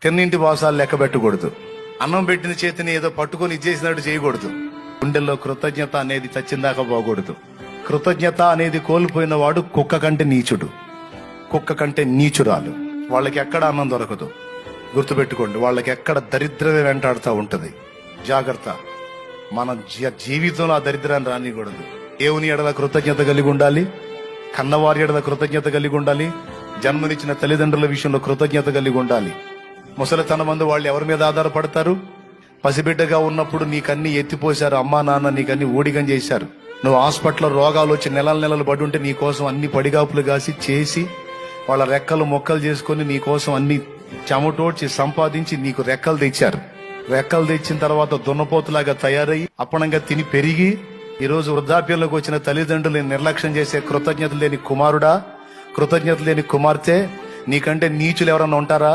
తిన్నింటి వాసాలు లెక్క పెట్టకూడదు. అన్నం పెట్టిన చేతిని ఏదో పట్టుకొని ఇచ్చేసినట్టు చేయకూడదు. గుండెల్లో కృతజ్ఞత అనేది చచ్చిందాకా పోకూడదు. కృతజ్ఞత అనేది కోల్పోయిన వాడు కుక్క కంటే నీచుడు, కుక్క కంటే నీచురాలు. వాళ్ళకి ఎక్కడ అన్నం దొరకదు. గుర్తుపెట్టుకోండి, వాళ్ళకి ఎక్కడ దరిద్రమే వెంటాడుతూ ఉంటది. జాగ్రత్త. మన జీవితంలో ఆ దరిద్రాన్ని రానికూడదు. దేవుని ఎడల కృతజ్ఞత కలిగి ఉండాలి, కన్నవారి ఎడల కృతజ్ఞత కలిగి ఉండాలి, జన్మనిచ్చిన తల్లిదండ్రుల విషయంలో కృతజ్ఞత కలిగి ఉండాలి. ముసలితనం మందు వాళ్ళు ఎవరి మీద ఆధారపడతారు? పసిబిడ్డగా ఉన్నప్పుడు నీకన్నీ ఎత్తిపోశారు, అమ్మా నాన్న నీకన్నీ ఊడిగం చేశారు. నువ్వు హాస్పిటల్లో రోగాలు వచ్చి నెలలు పడి ఉంటే నీ కోసం అన్ని పడిగాపులు కాసి చేసి వాళ్ళ రెక్కలు మొక్కలు చేసుకుని నీ కోసం అన్ని చెమటోడ్చి సంపాదించి నీకు రెక్కలు తెచ్చారు. రెక్కలు తెచ్చిన తర్వాత దున్నపోతులాగా తయారయ్యి అప్పనంగా తిని పెరిగి ఈరోజు వృద్ధాప్యంలోకి వచ్చిన తల్లిదండ్రులు నిర్లక్ష్యం చేసే కృతజ్ఞత లేని కుమారుడా, కృతజ్ఞత లేని కుమార్తె, నీకంటే నీచులు ఎవరన్నా ఉంటారా?